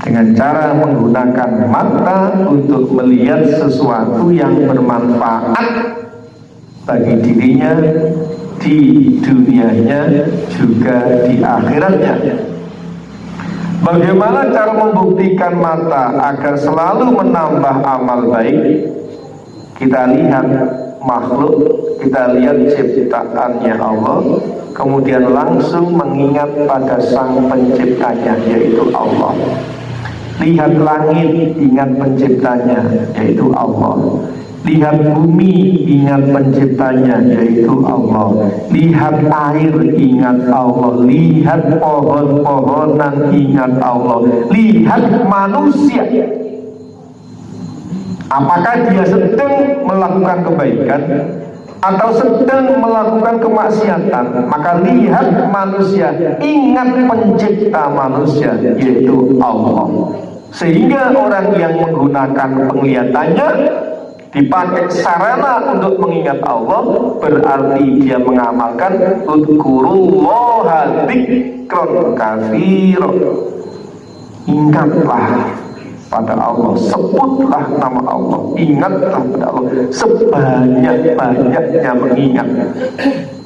dengan cara menggunakan mata untuk melihat sesuatu yang bermanfaat bagi dirinya di dunianya juga di akhiratnya. Bagaimana cara membuktikan mata agar selalu menambah amal baik? Kita lihat makhluk, kita lihat ciptaannya Allah, kemudian langsung mengingat pada sang penciptanya, yaitu Allah. Lihat langit, ingat penciptanya, yaitu Allah. Lihat bumi, ingat penciptanya, yaitu Allah. Lihat air, ingat Allah. Lihat pohon-pohonan, ingat Allah. Lihat manusia, apakah dia sedang melakukan kebaikan atau sedang melakukan kemaksiatan? Maka lihat manusia, ingat pencipta manusia, yaitu Allah. Sehingga orang yang menggunakan penglihatannya dipakai sarana untuk mengingat Allah, berarti dia mengamalkan udzurullaha dzikran katsiran. Ingatlah pada Allah, sebutlah nama Allah, ingatlah pada Allah sebanyak-banyaknya mengingat.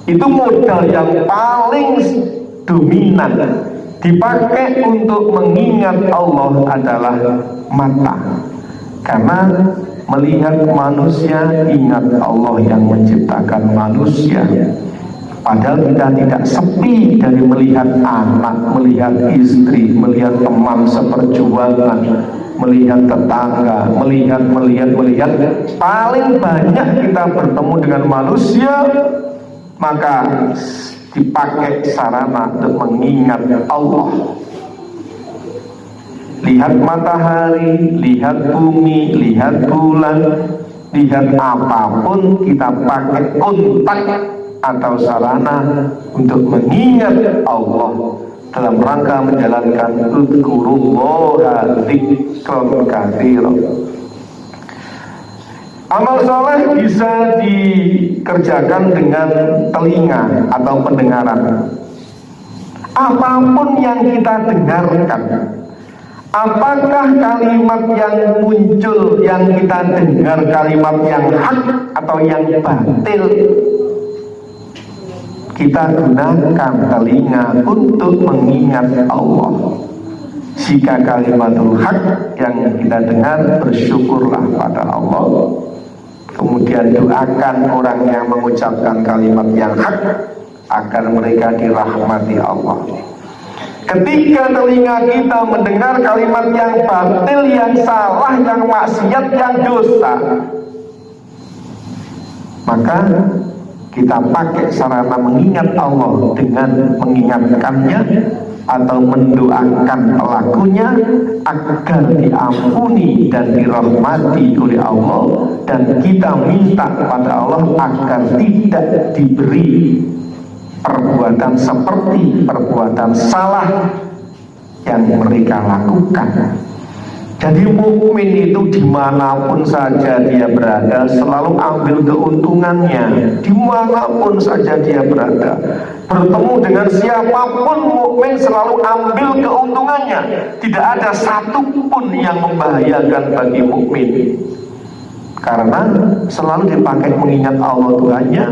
Itu modal yang paling dominan dipakai untuk mengingat Allah adalah mata. Karena melihat manusia, ingat Allah yang menciptakan manusia. Padahal kita tidak sepi dari melihat anak, melihat istri, melihat teman seperjuangan, melihat tetangga, melihat. Paling banyak kita bertemu dengan manusia, maka dipakai sarana untuk mengingat Allah. Lihat matahari, lihat bumi, lihat bulan, lihat apapun, kita pakai kontak atau sarana untuk mengingat Allah dalam rangka menjalankan udzurullaha dzikran katsiran. Amal soleh bisa dikerjakan dengan telinga atau pendengaran. Apapun yang kita dengarkan, apakah kalimat yang muncul yang kita dengar kalimat yang hak atau yang batil, kita gunakan telinga untuk mengingat Allah. Jika kalimatul hak yang kita dengar, bersyukurlah pada Allah. Kemudian doakan orang yang mengucapkan kalimat yang hak agar mereka dirahmati Allah. Ketika telinga kita mendengar kalimat yang batil, yang salah, yang maksiat, yang dosa, maka kita pakai sarana mengingat Allah dengan mengingatkannya atau mendoakan pelakunya agar diampuni dan dirahmati oleh Allah, dan kita minta kepada Allah agar tidak diberi perbuatan seperti perbuatan salah yang mereka lakukan. Jadi mukmin itu dimanapun saja dia berada selalu ambil keuntungannya, dimanapun saja dia berada. Bertemu dengan siapapun, mukmin selalu ambil keuntungannya. Tidak ada satupun yang membahayakan bagi mukmin, karena selalu dipakai mengingat Allah Tuhannya.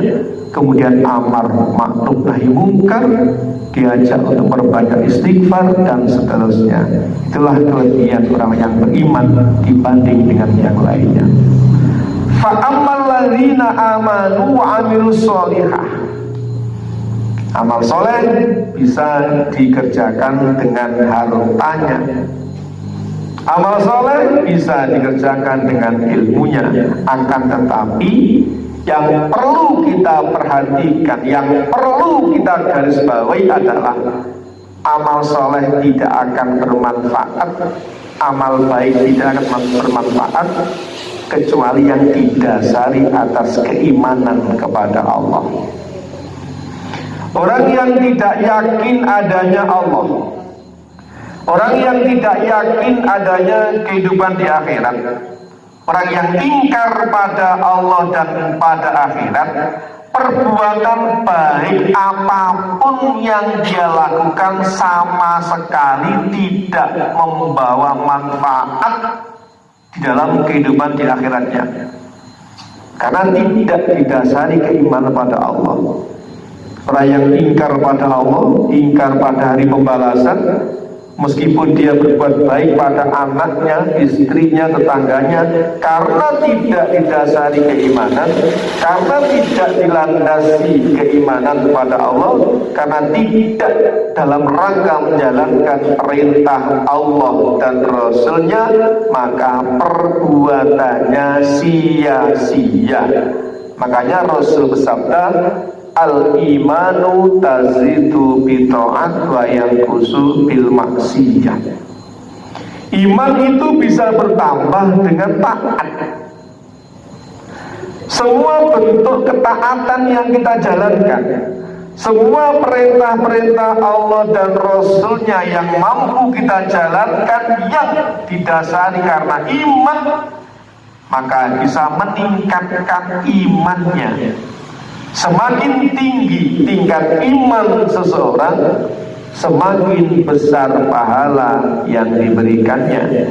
Kemudian amar ma'ruf nahi mungkar, diajak untuk berbanyak istighfar dan seterusnya. Itulah kelebihan orang yang beriman dibanding dengan yang lainnya. Fa'ammal ladzina amanu wa amilus sholihah. Amal soleh bisa dikerjakan dengan hartanya. Amal soleh bisa dikerjakan dengan ilmunya. Akan tetapi yang perlu kita perhatikan, yang perlu kita garis bawahi adalah amal soleh tidak akan bermanfaat, amal baik tidak akan bermanfaat kecuali yang didasari atas keimanan kepada Allah. Orang yang tidak yakin adanya Allah, orang yang tidak yakin adanya kehidupan di akhirat, orang yang ingkar pada Allah dan pada akhirat, perbuatan baik apapun yang dia lakukan sama sekali tidak membawa manfaat di dalam kehidupan di akhiratnya, karena tidak didasari keimanan pada Allah. Orang yang ingkar pada Allah, ingkar pada hari pembalasan, meskipun dia berbuat baik pada anaknya, istrinya, tetangganya, karena tidak didasari keimanan, karena tidak dilandasi keimanan kepada Allah, karena tidak dalam rangka menjalankan perintah Allah dan Rasulnya, maka perbuatannya sia-sia. Makanya Rasul bersabda, al-imanu tazidu bita'at wa yanqusu bil maksiyah. Iman itu bisa bertambah dengan taat. Semua bentuk ketaatan yang kita jalankan, semua perintah-perintah Allah dan Rasulnya yang mampu kita jalankan, yang didasari karena iman, maka bisa meningkatkan imannya. Semakin tinggi tingkat iman seseorang, semakin besar pahala yang diberikannya.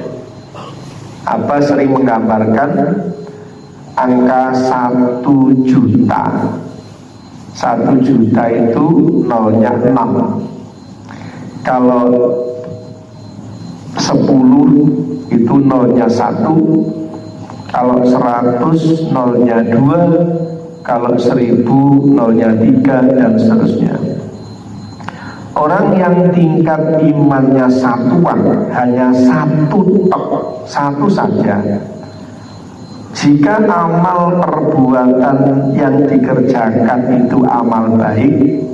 Apa sering menggambarkan angka 1 juta. 1 juta itu nolnya 6. Kalau 10 itu nolnya 1. Kalau 100 nolnya 2. Kalau 1000 nolnya 3, dan seterusnya. Orang yang tingkat imannya satuan, hanya satu saja, jika amal perbuatan yang dikerjakan itu amal baik,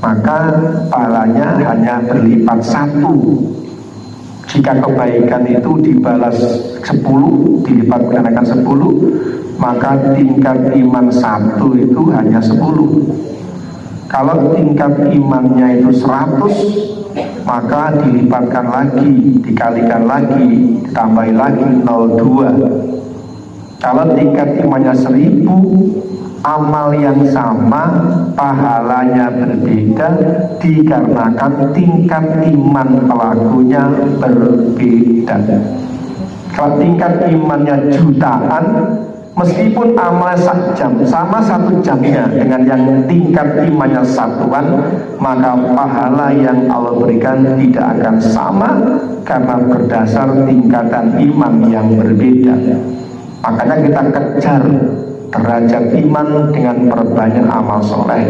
maka pahalanya hanya berlipat 1. Jika kebaikan itu dibalas 10, dilipat gandakan 10, maka tingkat iman 1 itu hanya 10. Kalau tingkat imannya itu 100, maka dilipatkan lagi, dikalikan lagi, ditambahin lagi 0,2. Kalau tingkat imannya 1000, amal yang sama, pahalanya berbeda, dikarenakan tingkat iman pelakunya berbeda. Kalau tingkat imannya jutaan, meskipun amal 1 jam, sama 1 jamnya dengan yang tingkat imannya satuan, maka pahala yang Allah berikan tidak akan sama, karena berdasar tingkatan iman yang berbeda. Makanya kita kejar derajat iman dengan perbanyak amal soleh,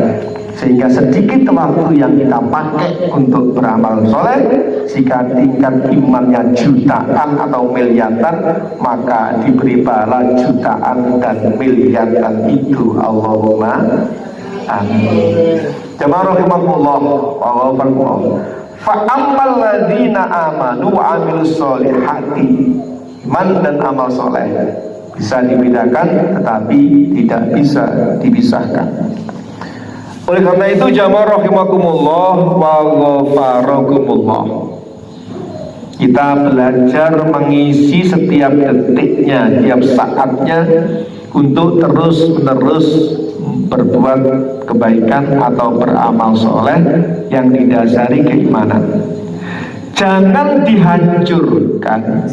sehingga sedikit waktu yang kita pakai untuk beramal soleh, jika tingkat imannya jutaan atau miliaran, maka diberi pahala jutaan dan miliaran itu. Allahumma amin. Jamaah rahimakumullah wa barakatuh. Fa'ammal ladzina amanu wa amilus solihati, iman dan amal soleh bisa dibedakan, tetapi tidak bisa dipisahkan. Oleh karena itu, jamaah rahimakumullah wa ghafarakumullah, kita belajar mengisi setiap detiknya, tiap saatnya, untuk terus-menerus berbuat kebaikan atau beramal soleh yang didasari keimanan. Jangan dihancurkan,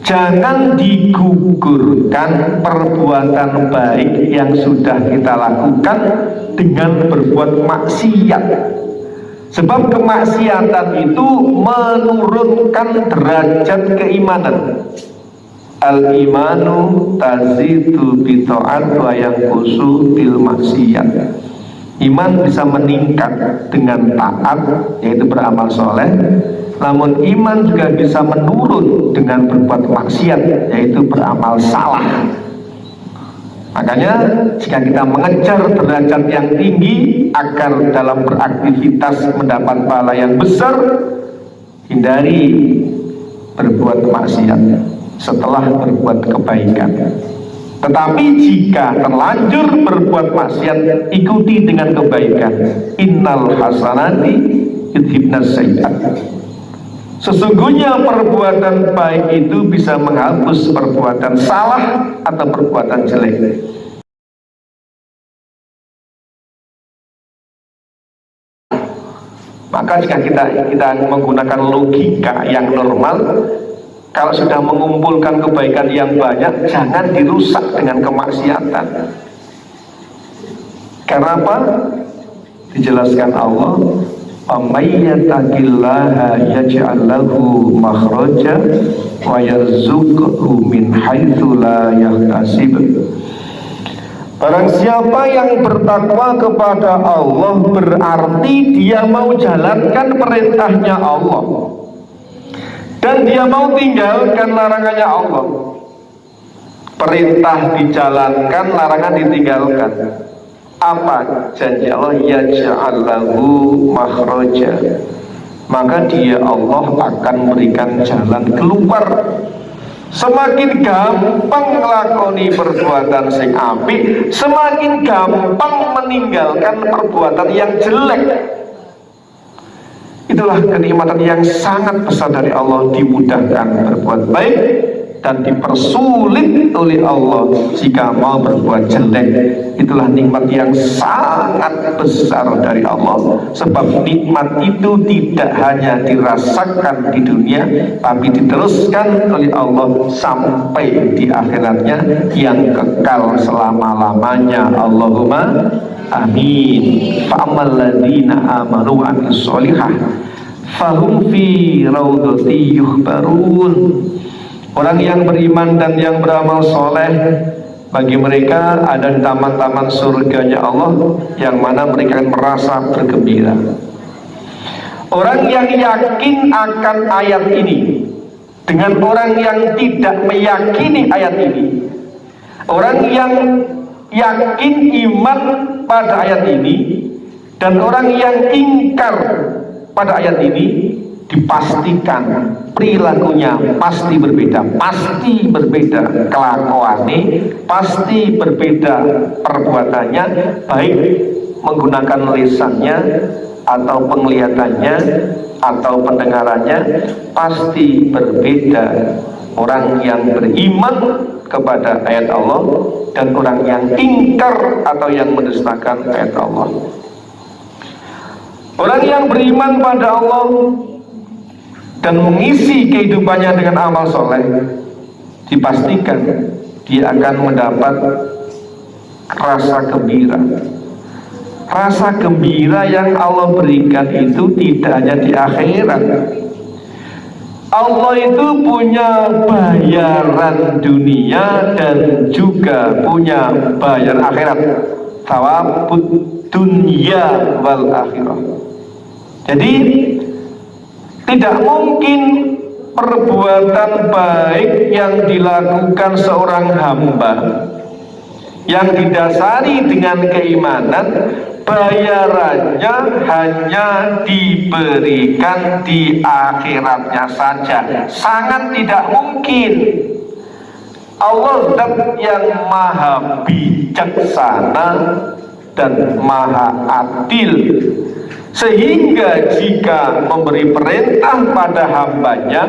jangan digugurkan perbuatan baik yang sudah kita lakukan dengan berbuat maksiat. Sebab kemaksiatan itu menurunkan derajat keimanan. Al-imanu tazidu bita'at wa yanqusu bil maksiat. Iman bisa meningkat dengan taat, yaitu beramal soleh. Namun iman juga bisa menurun dengan berbuat maksiat, yaitu beramal salah. Makanya jika kita mengejar derajat yang tinggi agar dalam beraktivitas mendapat pahala yang besar, hindari berbuat maksiat setelah berbuat kebaikan. Tetapi jika terlanjur berbuat maksiat, ikuti dengan kebaikan. Innal hasanati yudhibnas sayyi'at. Sesungguhnya perbuatan baik itu bisa menghapus perbuatan salah atau perbuatan jelek. Maka jika kita menggunakan logika yang normal, kalau sudah mengumpulkan kebaikan yang banyak, jangan dirusak dengan kemaksiatan. Karena apa? Dijelaskan Allah, "Amay yattaqillaha yaj'al lahu makhraja wa yarzuqhu min haitsu la yahtasib." Barang siapa yang bertakwa kepada Allah, berarti dia mau jalankan perintahnya Allah dan dia mau tinggalkan larangannya Allah. Perintah dijalankan, larangan ditinggalkan. Apa janji Allah? Yaj'al lahu makhraja. Maka dia Allah akan memberikan jalan keluar. Semakin gampang ngelakoni perbuatan sing apik, semakin gampang meninggalkan perbuatan yang jelek. Itulah kenikmatan yang sangat besar dari Allah, dimudahkan berbuat baik dan dipersulit oleh Allah jika mau berbuat jelek. Itulah nikmat yang sangat besar dari Allah. Sebab nikmat itu tidak hanya dirasakan di dunia, tapi diteruskan oleh Allah sampai di akhiratnya yang kekal selama-lamanya. Allahumma amin. Fa'amal ladzina amanu wa amilus sholihah fahum fi raudhati yuhbarun. Orang yang beriman dan yang beramal soleh, bagi mereka ada di taman-taman surganya Allah, yang mana mereka akan merasa bergembira. Orang yang yakin akan ayat ini dengan orang yang tidak meyakini ayat ini, orang yang yakin iman pada ayat ini dan orang yang ingkar pada ayat ini, dipastikan perilakunya pasti berbeda kelakuannya, pasti berbeda perbuatannya, baik menggunakan lisannya atau penglihatannya atau pendengarannya, pasti berbeda. Orang yang beriman kepada ayat Allah dan orang yang ingkar atau yang mendustakan ayat Allah. Orang yang beriman pada Allah dan mengisi kehidupannya dengan amal soleh, dipastikan dia akan mendapat rasa gembira. Rasa gembira yang Allah berikan itu tidak hanya di akhirat. Allah itu punya bayaran dunia dan juga punya bayaran akhirat. Thawabud dunya wal akhirah. Jadi tidak mungkin perbuatan baik yang dilakukan seorang hamba yang didasari dengan keimanan, bayarannya hanya diberikan di akhiratnya saja. Sangat tidak mungkin. Allah zat yang maha bijaksana dan maha adil, sehingga jika memberi perintah pada hambanya,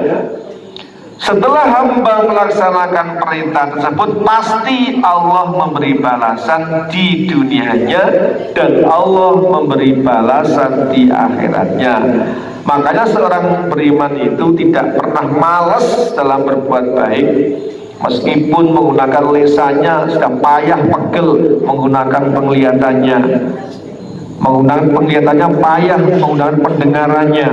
setelah hamba melaksanakan perintah tersebut, pasti Allah memberi balasan di dunianya dan Allah memberi balasan di akhiratnya. Makanya seorang beriman itu tidak pernah malas dalam berbuat baik. Meskipun menggunakan lisannya sudah payah pegel, menggunakan penglihatannya payah, menggunakan pendengarannya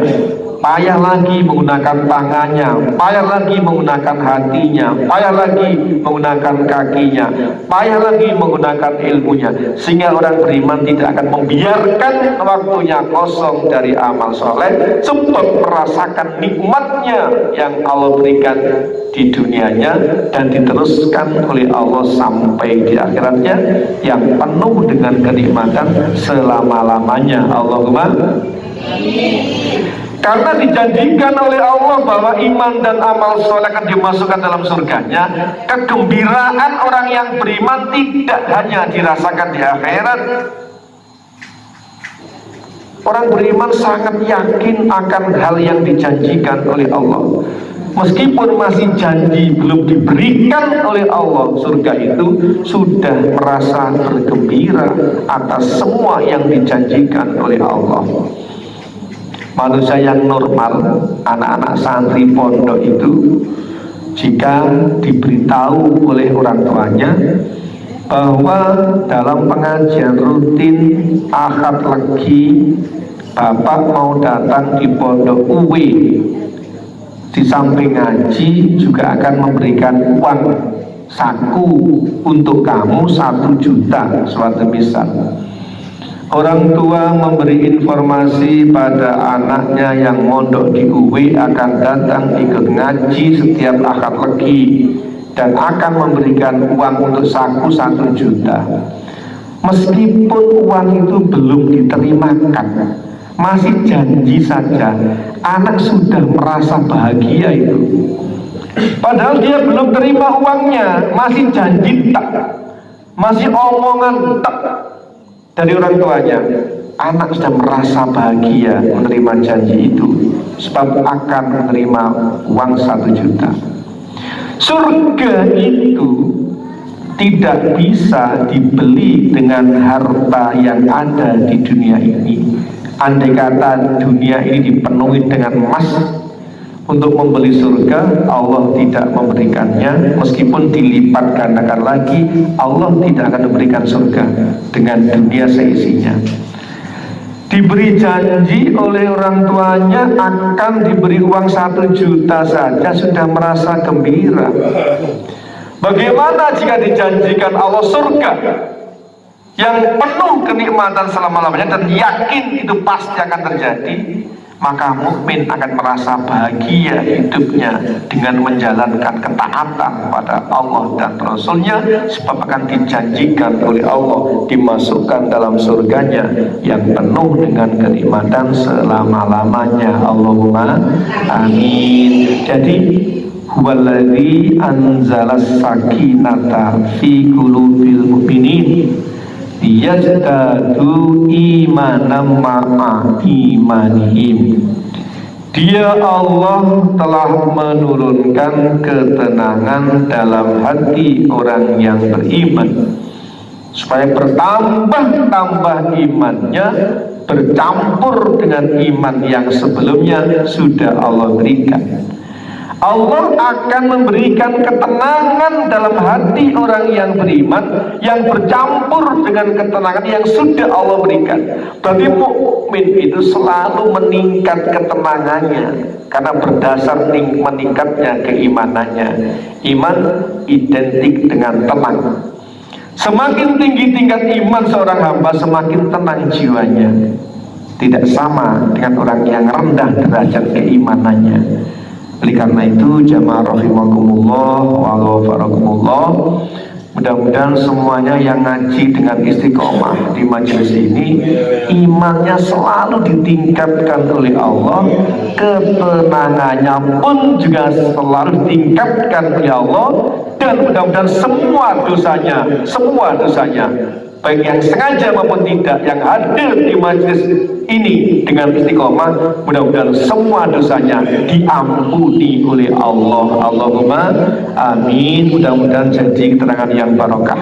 payah lagi, menggunakan tangannya payah lagi, menggunakan hatinya payah lagi, menggunakan kakinya payah lagi, menggunakan ilmunya, sehingga orang beriman tidak akan membiarkan waktunya kosong dari amal soleh, sebab merasakan nikmatnya yang Allah berikan di dunianya dan diteruskan oleh Allah sampai di akhiratnya yang penuh dengan kenikmatan selama-lamanya. Allahumma amin. Karena dijanjikan oleh Allah bahwa iman dan amal soleh akan dimasukkan dalam surganya, kegembiraan orang yang beriman tidak hanya dirasakan di akhirat. Orang beriman sangat yakin akan hal yang dijanjikan oleh Allah. Meskipun masih janji belum diberikan oleh Allah, surga itu sudah merasa bergembira atas semua yang dijanjikan oleh Allah. manusia yang normal, anak-anak santri pondok itu, jika diberitahu oleh orang tuanya bahwa dalam pengajian rutin Ahad Legi Bapak mau datang di pondok UW, di samping ngaji juga akan memberikan uang saku untuk kamu 1 juta, suatu misal. Orang tua memberi informasi pada anaknya yang mondok di UW akan datang ikut ngaji setiap Ahad Legi dan akan memberikan uang untuk saku 1 juta. Meskipun uang itu belum diterimakan, masih janji saja, anak sudah merasa bahagia itu. Padahal dia belum terima uangnya, masih janji tak, masih omongan tak dari orang tuanya. Anak sudah merasa bahagia menerima janji itu, sebab akan menerima uang 1 juta. Surga itu tidak bisa dibeli dengan harta yang ada di dunia ini. Andai kata dunia ini dipenuhi dengan emas, untuk membeli surga Allah tidak memberikannya. Meskipun dilipat gandakan lagi, Allah tidak akan memberikan surga dengan dunia seisinya. Diberi janji oleh orang tuanya akan diberi uang 1 juta saja sudah merasa gembira. Bagaimana jika dijanjikan Allah surga yang penuh kenikmatan selama-lamanya dan yakin itu pasti akan terjadi? Maka mukmin akan merasa bahagia hidupnya dengan menjalankan ketaatan pada Allah dan Rasulnya, sebab akan dijanjikan oleh Allah dimasukkan dalam surganya yang penuh dengan kenikmatan selama-lamanya. Allahumma amin. Jadi huwaladzi anzalas sakinata fi qulubil mu'minin yazdadu imanam ma'a imanihim. Dia Allah telah menurunkan ketenangan dalam hati orang yang beriman, supaya bertambah-tambah imannya, bercampur dengan iman yang sebelumnya sudah Allah berikan. Allah akan memberikan ketenangan dalam hati orang yang beriman, yang bercampur dengan ketenangan yang sudah Allah berikan. Berarti mukmin itu selalu meningkat ketenangannya, karena berdasar meningkatnya keimanannya. Iman identik dengan tenang. Semakin tinggi tingkat iman seorang hamba, semakin tenang jiwanya. Tidak sama dengan orang yang rendah derajat keimanannya. Oleh karena itu, jamaah rahimakumullah wa ghafarakumullah, mudah-mudahan semuanya yang ngaji dengan istiqomah di majelis ini, imannya selalu ditingkatkan oleh Allah, ketenangannya pun juga selalu ditingkatkan oleh Allah, dan mudah-mudahan semua dosanya baik yang sengaja maupun tidak, yang hadir di majelis ini dengan istiqomah, mudah-mudahan semua dosanya diampuni oleh Allah. Allahumma amin. Mudah-mudahan jadi keterangan yang barokah.